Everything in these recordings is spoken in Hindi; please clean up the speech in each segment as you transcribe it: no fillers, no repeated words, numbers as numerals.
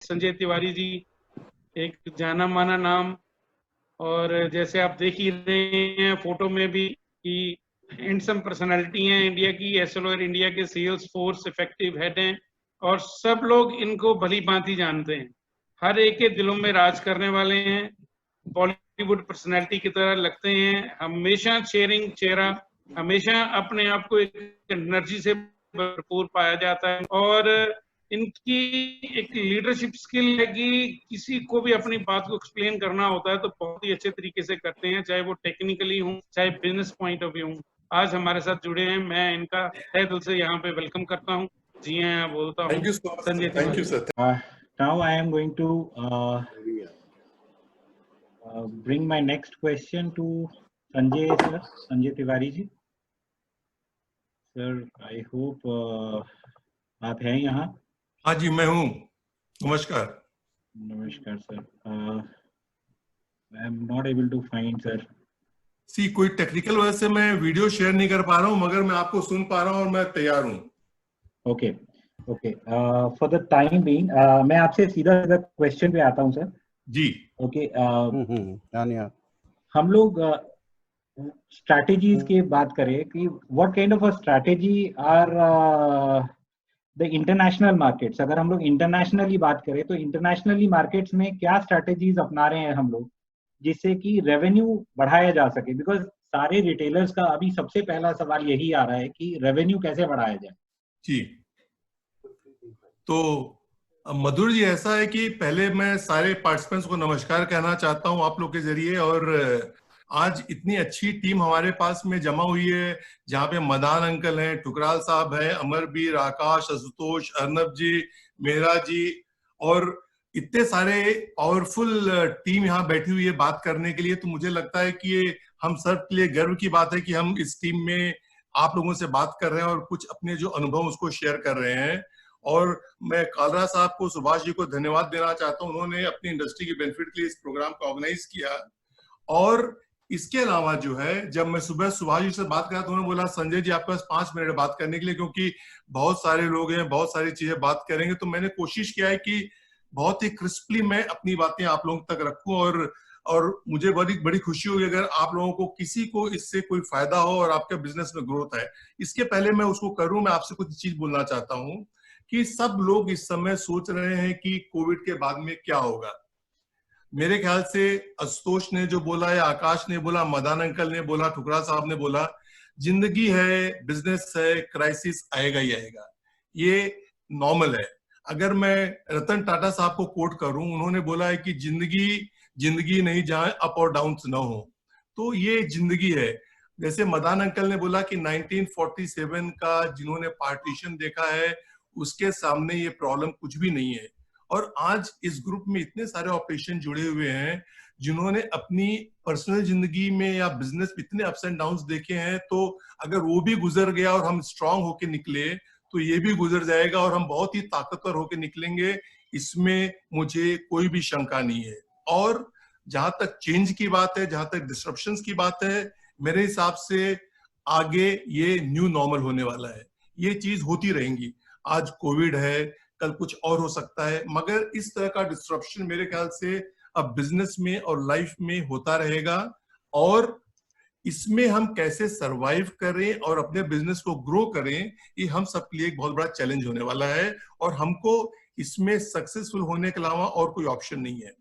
संजय तिवारी जी एक जाना माना नाम, और जैसे आप देख ही रहे हैं फोटो में भी कि हैंडसम पर्सनालिटी हैं इंडिया की। एसएलओ इंडिया के सेल्स फोर्स इफेक्टिव हेड हैं और सब लोग इनको भली भांति जानते हैं। हर एक के दिलों में राज करने वाले हैं, बॉलीवुड पर्सनालिटी की तरह लगते हैं, हमेशा शेयरिंग चेहरा, हमेशा अपने आप को एक एनर्जी से भरपूर पाया जाता है। और इनकी एक लीडरशिप स्किल है कि किसी को भी अपनी बात को एक्सप्लेन करना होता है तो बहुत ही अच्छे तरीके से करते हैं, चाहे वो टेक्निकली हो चाहे बिजनेस पॉइंट ऑफ व्यू हो। आज हमारे साथ जुड़े हैं, मैं इनका तहे दिल से यहाँ पे वेलकम करता हूँ। जी हाँ, बोलता हूँ Sanjay Thank you, sir. Now I am going to bring my next question to Sanjay sir, Sanjay Tiwari ji. Sir, I hope आप हैं यहाँ? हाँ जी, मैं हूँ। नमस्कार। नमस्कार sir. I am not able to find sir. कोई टेक्निकल वजह से मैं वीडियो शेयर नहीं कर पा रहा हूँ, मगर मैं आपको सुन पा रहा हूँ और मैं तैयार हूँ। Okay okay, for the time being मैं आपसे सीधा क्वेश्चन पे आता हूँ सर। जी ओके, हम लोग स्ट्रैटेजीज की बात करें कि what kind of a strategy are the international markets. अगर हम लोग इंटरनेशनली बात करें तो इंटरनेशनली मार्केट्स में क्या स्ट्रैटेजीज अपना रहे हैं हम लोग जिससे कि रेवेन्यू बढ़ाया जा सके? बिकॉज सारे रिटेलर्स का अभी सबसे पहला सवाल यही आ रहा है कि रेवेन्यू कैसे बढ़ाया जाए। जी, तो मधुर जी, ऐसा है कि पहले मैं सारे पार्टिसिपेंट्स को नमस्कार कहना चाहता हूं आप लोग के जरिए। और आज इतनी अच्छी टीम हमारे पास में जमा हुई है, जहां पे मदान अंकल हैं, टुकराल साहब हैं, अमरवीर, आकाश, आशुतोष, अर्नब जी, मेहरा जी, और इतने सारे पावरफुल टीम यहाँ बैठी हुई है बात करने के लिए। तो मुझे लगता है कि ये हम सब के लिए गर्व की बात है कि हम इस टीम में आप लोगों से बात कर रहे हैं और कुछ अपने जो अनुभव उसको शेयर कर रहे हैं। और मैं कालरा साहब को, सुभाष जी को धन्यवाद देना चाहता हूं, उन्होंने अपनी इंडस्ट्री के बेनिफिट के लिए इस प्रोग्राम को ऑर्गेनाइज किया। और इसके अलावा जो है, जब मैं सुबह सुभाष जी से बात करा तो उन्होंने बोला संजय जी आपके पास 5 मिनट बात करने के लिए, क्योंकि बहुत सारे लोग हैं, बहुत सारी चीजें बात करेंगे। तो मैंने कोशिश किया है कि बहुत ही क्रिस्पली मैं अपनी बातें आप लोगों तक रखूं। और मुझे बड़ी खुशी होगी अगर आप लोगों को किसी को इससे कोई फायदा हो और आपके बिजनेस में ग्रोथ है। इसके पहले मैं उसको करूं, मैं आपसे कुछ चीज बोलना चाहता हूं कि सब लोग इस समय सोच रहे हैं कि कोविड के बाद में क्या होगा। मेरे ख्याल से आशुतोष ने जो बोला है, आकाश ने बोला, मदान अंकल ने बोला, ठुकरा साहब ने बोला, जिंदगी है, बिजनेस है, क्राइसिस आएगा ही आएगा, ये नॉर्मल है। अगर मैं रतन टाटा साहब को कोट करूं, उन्होंने बोला है कि जिंदगी नहीं जहां अप और डाउन न हो, तो ये जिंदगी है। जैसे मदान अंकल ने बोला कि 1947 का जिन्होंने पार्टीशन देखा है उसके सामने ये प्रॉब्लम कुछ भी नहीं है। और आज इस ग्रुप में इतने सारे ऑपरेशन जुड़े हुए हैं जिन्होंने अपनी पर्सनल जिंदगी में या बिजनेस में इतने अप्स एंड डाउन्स देखे हैं। तो अगर वो भी गुजर गया और हम स्ट्रांग होके निकले तो ये भी गुजर जाएगा और हम बहुत ही ताकतवर होके निकलेंगे, इसमें मुझे कोई भी शंका नहीं है। और जहां तक चेंज की बात है, जहां तक डिस्ट्रप्शंस की बात है, मेरे हिसाब से आगे ये न्यू नॉर्मल होने वाला है। ये चीज होती रहेंगी। आज कोविड है, कल कुछ और हो सकता है, मगर इस तरह का डिस्ट्रप्शन मेरे ख्याल से अब बिजनेस में और लाइफ में होता रहेगा। और इसमें हम कैसे सरवाइव करें और अपने बिजनेस को ग्रो करें, ये हम सबके लिए एक बहुत बड़ा चैलेंज होने वाला है। और हमको इसमें सक्सेसफुल होने के अलावा और कोई ऑप्शन नहीं है।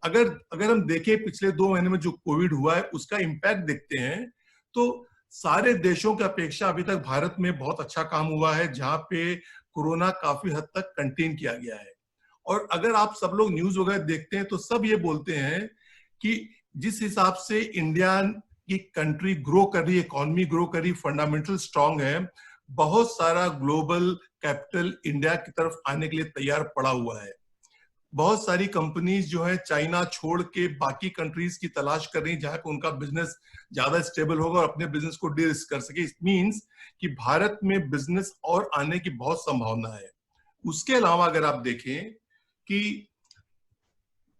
अगर हम देखें पिछले 2 महीने में जो कोविड हुआ है उसका इम्पैक्ट देखते हैं, तो सारे देशों की अपेक्षा अभी तक भारत में बहुत अच्छा काम हुआ है, जहां पे कोरोना काफी हद तक कंटेन किया गया है। और अगर आप सब लोग न्यूज वगैरह देखते हैं तो सब ये बोलते हैं कि जिस हिसाब से इंडिया की कंट्री ग्रो कर रही है, इकोनॉमी ग्रो कर रही, फंडामेंटल स्ट्रांग है, बहुत सारा ग्लोबल कैपिटल इंडिया की तरफ आने के लिए तैयार पड़ा हुआ है। बहुत सारी कंपनीज जो है चाइना छोड़ के बाकी कंट्रीज की तलाश कर रही है जहां पे उनका बिजनेस ज्यादा स्टेबल होगा और अपने बिजनेस को डीरिस्क कर सके। इट मींस कि भारत में बिजनेस और आने की बहुत संभावना है। उसके अलावा अगर आप देखें कि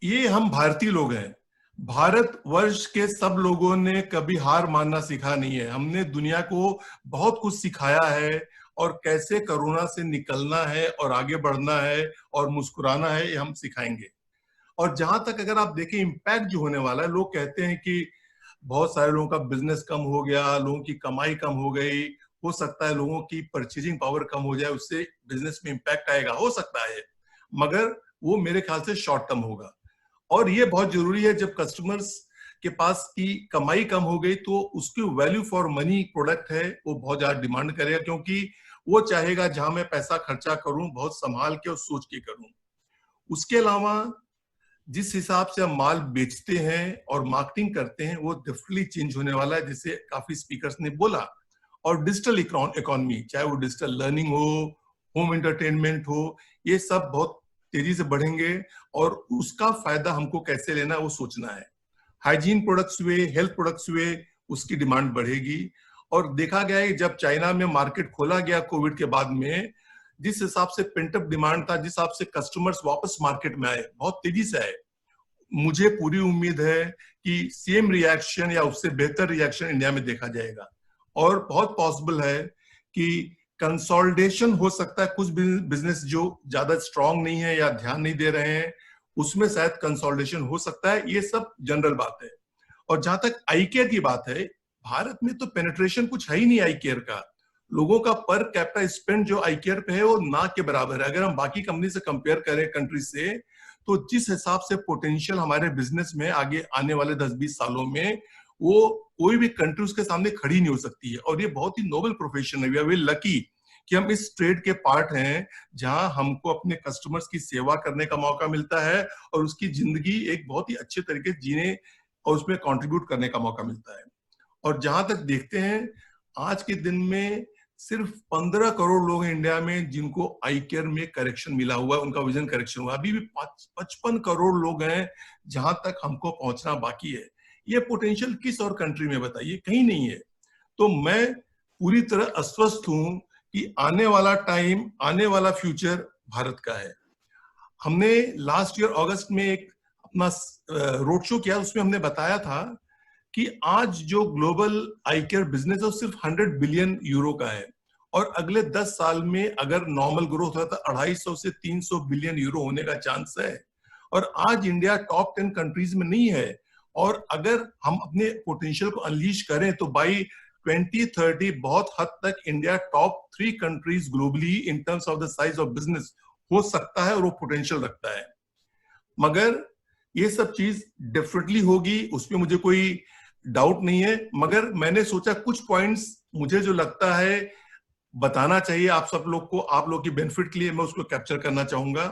ये हम भारतीय लोग हैं, भारत वर्ष के सब लोगों ने कभी हार मानना सीखा नहीं है। हमने दुनिया को बहुत कुछ सिखाया है और कैसे कोरोना से निकलना है और आगे बढ़ना है और मुस्कुराना है, ये हम सिखाएंगे। और जहां तक अगर आप देखें इम्पैक्ट जो होने वाला है, लोग कहते हैं कि बहुत सारे लोगों का बिजनेस कम हो गया, लोगों की कमाई कम हो गई, हो सकता है लोगों की परचेजिंग पावर कम हो जाए, उससे बिजनेस में इम्पैक्ट आएगा, हो सकता है, मगर वो मेरे ख्याल से शॉर्ट टर्म होगा। और ये बहुत जरूरी है, जब कस्टमर्स के पास की कमाई कम हो गई तो उसकी वैल्यू फॉर मनी प्रोडक्ट है वो बहुत ज्यादा डिमांड करेगा, क्योंकि वो चाहेगा जहां मैं पैसा खर्चा करूं बहुत संभाल के और सोच के करूं। उसके अलावा जिस हिसाब से हम माल बेचते हैं और मार्केटिंग करते हैं वो डेफिनेटली चेंज होने वाला है, जिसे काफी स्पीकर्स ने बोला। और डिजिटल इकोनॉमी, चाहे वो डिजिटल लर्निंग हो, होम एंटरटेनमेंट हो, ये सब बहुत तेजी से बढ़ेंगे और उसका फायदा हमको कैसे लेना है वो सोचना है। हाइजीन प्रोडक्ट्स हुए, हेल्थ प्रोडक्ट्स हुए, उसकी डिमांड बढ़ेगी। और देखा गया है जब चाइना में मार्केट खोला गया कोविड के बाद में, जिस हिसाब से पेंटअप डिमांड था, जिस हिसाब से कस्टमर्स वापस मार्केट में आए, बहुत तेजी से आए, मुझे पूरी उम्मीद है कि सेम रिएक्शन या उससे बेहतर रिएक्शन इंडिया में देखा जाएगा। और बहुत पॉसिबल है कि कंसोलिडेशन हो सकता है, कुछ बिजनेस जो ज्यादा स्ट्रांग नहीं है या ध्यान नहीं दे रहे हैं उसमें शायद कंसोलिडेशन हो सकता है, ये सब जनरल बात है। और जहां तक आई केयर की बात है, भारत में तो पेनिट्रेशन कुछ है ही नहीं आई केयर का। लोगों का पर कैपिटा स्पेंड जो आई केयर पे है वो ना के बराबर है। अगर हम बाकी कंपनी से कंपेयर करें कंट्री से, तो जिस हिसाब से पोटेंशियल हमारे बिजनेस में आगे आने वाले 10-20 सालों में, वो कोई भी कंट्री उसके सामने खड़ी नहीं हो सकती है। और ये बहुत ही नोबल प्रोफेशन है। वी आर वेरी लकी कि हम इस ट्रेड के पार्ट हैं जहां हमको अपने कस्टमर्स की सेवा करने का मौका मिलता है और उसकी जिंदगी एक बहुत ही अच्छे तरीके से जीने और उसमें कंट्रीब्यूट करने का मौका मिलता है। और जहां तक देखते हैं, आज के दिन में सिर्फ 15 करोड़ लोग हैं इंडिया में जिनको आई केयर में करेक्शन मिला हुआ है, उनका विजन करेक्शन हुआ। अभी भी 55 करोड़ लोग हैं जहां तक हमको पहुंचना बाकी है। ये पोटेंशियल किस और कंट्री में बताइए, कहीं नहीं है। तो मैं पूरी तरह आश्वस्त हूं कि आने वाला टाइम, आने वाला फ्यूचर भारत का है। हमने लास्ट ईयर अगस्त में एक अपना रोड शो किया, उसमें हमने बताया था कि आज जो ग्लोबल आई केयर बिजनेस है वो सिर्फ 100 बिलियन यूरो का है और अगले 10 साल में अगर नॉर्मल ग्रोथ होता है तो 250 से 300 बिलियन यूरो होने का चांस है। और आज इंडिया टॉप 10 कंट्रीज में नहीं है। और अगर हम अपने पोटेंशियल को अनलीश करें तो बाई 2030 बहुत हद तक India top 3 countries globally in terms of the size of business हो सकता है और वो पोटेंशियल रखता है। मगर ये सब चीज डेफिनेटली होगी, उसमें मुझे कोई डाउट नहीं है। मगर मैंने सोचा कुछ पॉइंट्स मुझे जो लगता है बताना चाहिए आप सब लोग को, आप लोग की बेनिफिट के लिए मैं उसको कैप्चर करना चाहूंगा।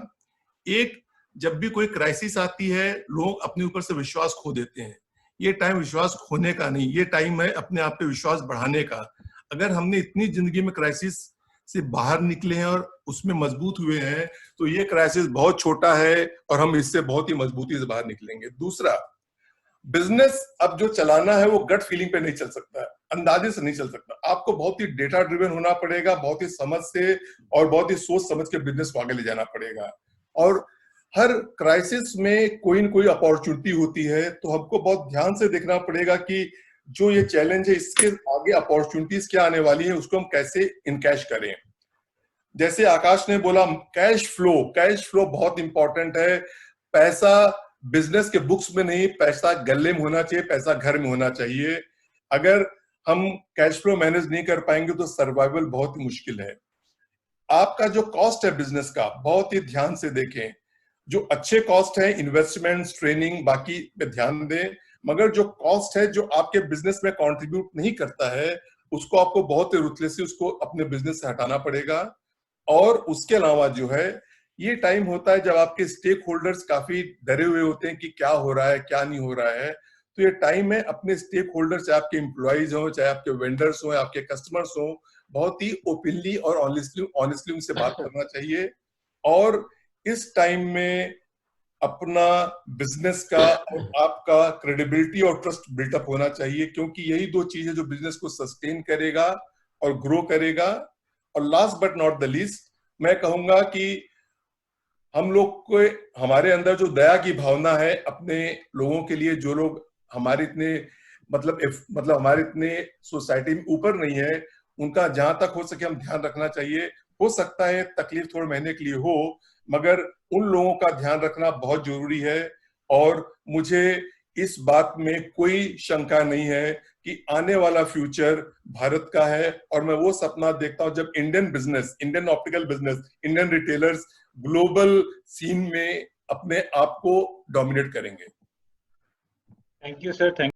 एक, जब भी कोई क्राइसिस आती है लोग अपने ऊपर से विश्वास खो देते हैं। ये टाइम विश्वास खोने का नहीं, ये टाइम है अपने आप पे विश्वास बढ़ाने का। अगर हमने इतनी जिंदगी में क्राइसिस से बाहर निकले हैं और उसमें मजबूत हुए हैं तो ये क्राइसिस बहुत छोटा है और हम इससे बहुत ही मजबूती से बाहर निकलेंगे। दूसरा, बिजनेस अब जो चलाना है वो गट फीलिंग पे नहीं चल सकता, अंदाजे से नहीं चल सकता। आपको बहुत ही डेटा ड्रिवन होना पड़ेगा, बहुत ही समझ से और बहुत ही सोच समझ के बिजनेस को आगे ले जाना पड़ेगा। और हर क्राइसिस में कोई न कोई अपॉर्चुनिटी होती है, तो हमको बहुत ध्यान से देखना पड़ेगा कि जो ये चैलेंज है इसके आगे अपॉर्चुनिटीज क्या आने वाली है, उसको हम कैसे इनकैश करें। जैसे आकाश ने बोला, कैश फ्लो बहुत इंपॉर्टेंट है। पैसा बिजनेस के बुक्स में नहीं, पैसा गले में होना चाहिए, पैसा घर में होना चाहिए। अगर हम कैश फ्लो मैनेज नहीं कर पाएंगे तो सर्वाइवल बहुत ही मुश्किल है। आपका जो कॉस्ट है बिजनेस का, बहुत ही ध्यान से देखें। जो अच्छे कॉस्ट है, इन्वेस्टमेंट्स, ट्रेनिंग, बाकी पे ध्यान दें। मगर जो कॉस्ट है जो आपके बिजनेस में कंट्रीब्यूट नहीं करता है, उसको आपको बहुत ही रुतलेसी उसको अपने बिजनेस से हटाना पड़ेगा। और उसके अलावा जो है, ये टाइम होता है जब आपके स्टेक होल्डर्स काफी डरे हुए होते हैं कि क्या हो रहा है क्या नहीं हो रहा है। तो ये टाइम है अपने स्टेक होल्डर्स, चाहे आपके एम्प्लॉइज हो, चाहे आपके वेंडर्स हो, आपके कस्टमर्स हो, बहुत ही ओपनली और ऑनेस्टली उनसे बात करना चाहिए। और इस टाइम में अपना बिजनेस का और आपका क्रेडिबिलिटी और ट्रस्ट बिल्टअप होना चाहिए, क्योंकि यही दो चीजें जो बिजनेस को सस्टेन करेगा और ग्रो करेगा। और last but not the least, मैं कहूंगा कि हम लोग को, हमारे अंदर जो दया की भावना है अपने लोगों के लिए, जो लोग हमारे इतने मतलब हमारे इतने सोसाइटी में ऊपर नहीं है, उनका जहां तक हो सके हम ध्यान रखना चाहिए। हो सकता है तकलीफ थोड़े महीने के लिए हो, मगर उन लोगों का ध्यान रखना बहुत जरूरी है। और मुझे इस बात में कोई शंका नहीं है कि आने वाला फ्यूचर भारत का है, और मैं वो सपना देखता हूं जब Indian business, Indian optical business, Indian retailers global scene में अपने आप को डोमिनेट करेंगे। Thank you sir, thank